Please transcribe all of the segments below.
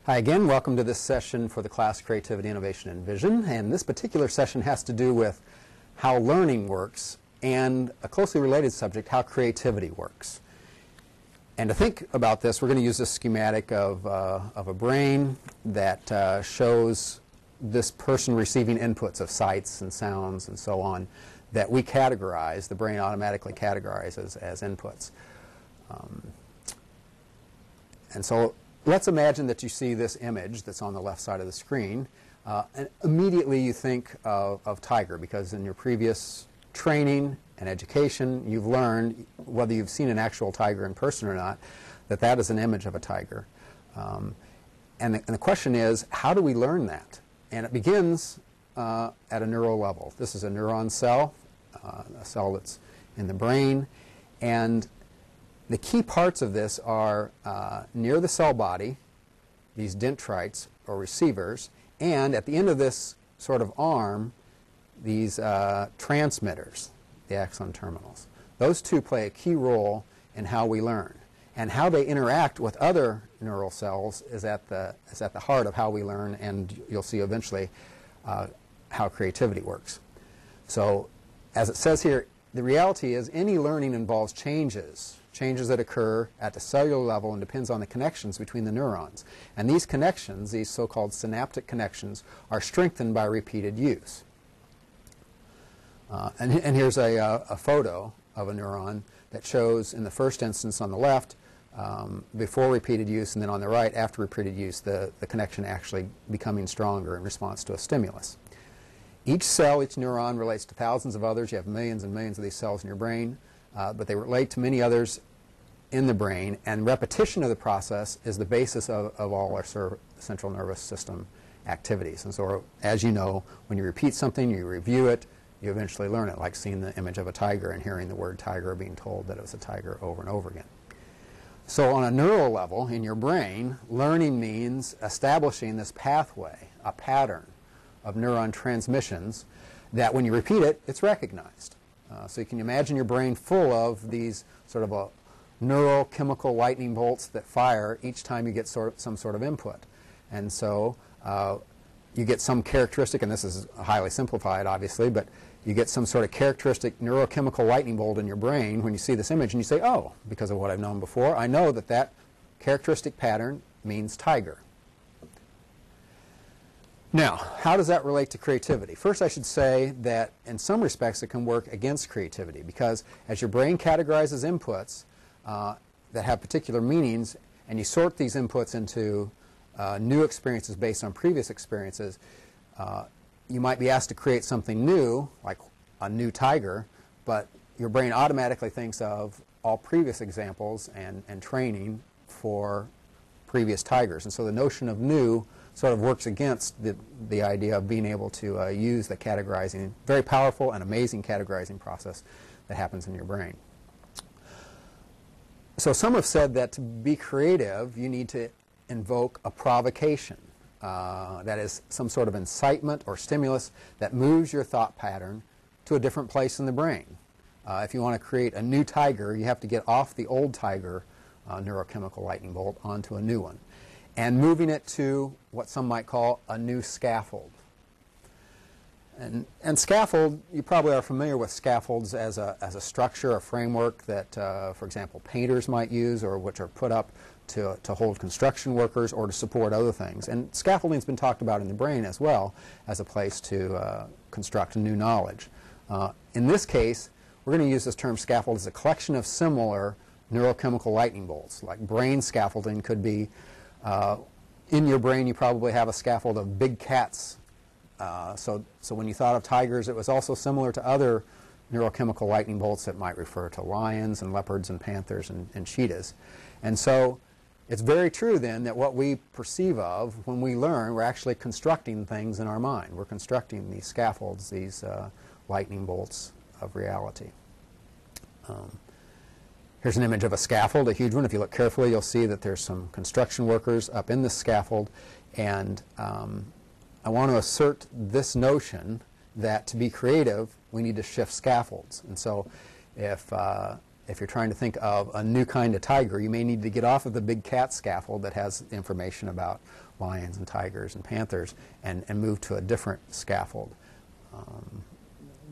Hi again, welcome to this session for the class Creativity, Innovation, and Vision. And this particular session has to do with how learning works and a closely related subject, how creativity works. And to think about this, we're going to use a schematic of a brain that shows this person receiving inputs of sights and sounds and so on that we categorize, the brain automatically categorizes as inputs. And so let's imagine that you see this image that's on the left side of the screen, and immediately you think of tiger, because in your previous training and education you've learned, whether you've seen an actual tiger in person or not, that that is an image of a tiger. And the question is, how do we learn that? And it begins at a neural level. This is a neuron cell, a cell that's in the brain, and the key parts of this are near the cell body, these dendrites or receivers, and at the end of this sort of arm, these transmitters, the axon terminals. Those two play a key role in how we learn. And how they interact with other neural cells is at the heart of how we learn, and you'll see eventually how creativity works. So, as it says here, the reality is any learning involves changes that occur at the cellular level and depends on the connections between the neurons. And these connections, these so-called synaptic connections, are strengthened by repeated use. And here's a photo of a neuron that shows, in the first instance on the left, before repeated use, and then on the right, after repeated use, the connection actually becoming stronger in response to a stimulus. Each cell, each neuron relates to thousands of others. You have millions and millions of these cells in your brain, but they relate to many others in the brain, and repetition of the process is the basis of all our central nervous system activities. And so, as you know, when you repeat something, you review it, you eventually learn it, like seeing the image of a tiger and hearing the word tiger, being told that it was a tiger over and over again. So on a neural level in your brain, learning means establishing this pathway, a pattern of neuron transmissions that when you repeat it, it's recognized. So you can imagine your brain full of these sort of neurochemical lightning bolts that fire each time you get some sort of input. And so you get some characteristic, and this is highly simplified obviously, but you get some sort of characteristic neurochemical lightning bolt in your brain when you see this image, and you say, oh, because of what I've known before, I know that that characteristic pattern means tiger. Now, how does that relate to creativity? First, I should say that in some respects it can work against creativity, because as your brain categorizes inputs that have particular meanings, and you sort these inputs into new experiences based on previous experiences, you might be asked to create something new, like a new tiger, but your brain automatically thinks of all previous examples and training for previous tigers. And so the notion of new sort of works against the idea of being able to use the categorizing, very powerful and amazing categorizing process that happens in your brain. So some have said that to be creative, you need to invoke a provocation. That is some sort of incitement or stimulus that moves your thought pattern to a different place in the brain. If you want to create a new tiger, you have to get off the old tiger neurochemical lightning bolt onto a new one, and moving it to what some might call a new scaffold. And scaffold, you probably are familiar with scaffolds as a structure, a framework that, for example, painters might use, or which are put up to hold construction workers or to support other things. And scaffolding has been talked about in the brain as well as a place to construct new knowledge. In this case, we're going to use this term scaffold as a collection of similar neurochemical lightning bolts. Like brain scaffolding could be, in your brain you probably have a scaffold of big cats. So when you thought of tigers, it was also similar to other neurochemical lightning bolts that might refer to lions and leopards and panthers and cheetahs. And so it's very true then that what we perceive of when we learn, we're actually constructing things in our mind. We're constructing these scaffolds, these lightning bolts of reality. Here's an image of a scaffold, a huge one. If you look carefully, you'll see that there's some construction workers up in the scaffold, and I want to assert this notion that to be creative, we need to shift scaffolds. And so if if you're trying to think of a new kind of tiger, you may need to get off of the big cat scaffold that has information about lions and tigers and panthers and move to a different scaffold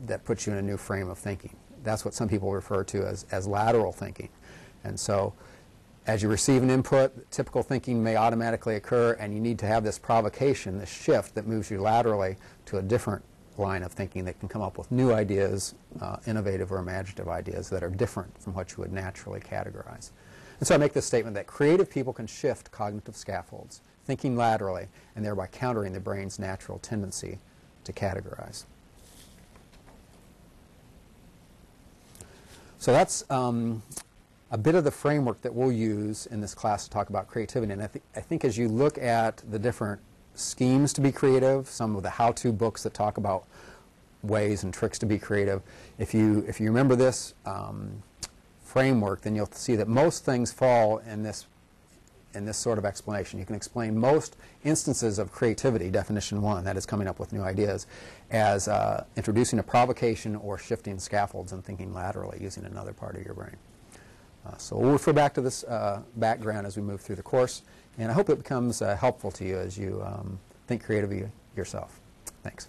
that puts you in a new frame of thinking. That's what some people refer to as lateral thinking. And so as you receive an input, typical thinking may automatically occur, and you need to have this provocation, this shift that moves you laterally to a different line of thinking that can come up with new ideas, innovative or imaginative ideas that are different from what you would naturally categorize. And so I make this statement that creative people can shift cognitive scaffolds, thinking laterally, and thereby countering the brain's natural tendency to categorize. So that's a bit of the framework that we'll use in this class to talk about creativity. And I think as you look at the different schemes to be creative, some of the how-to books that talk about ways and tricks to be creative, if you remember this framework, then you'll see that most things fall in this sort of explanation. You can explain most instances of creativity, definition one, that is coming up with new ideas, as introducing a provocation or shifting scaffolds and thinking laterally using another part of your brain. So we'll refer back to this background as we move through the course, and I hope it becomes helpful to you as you think creatively yourself. Thanks.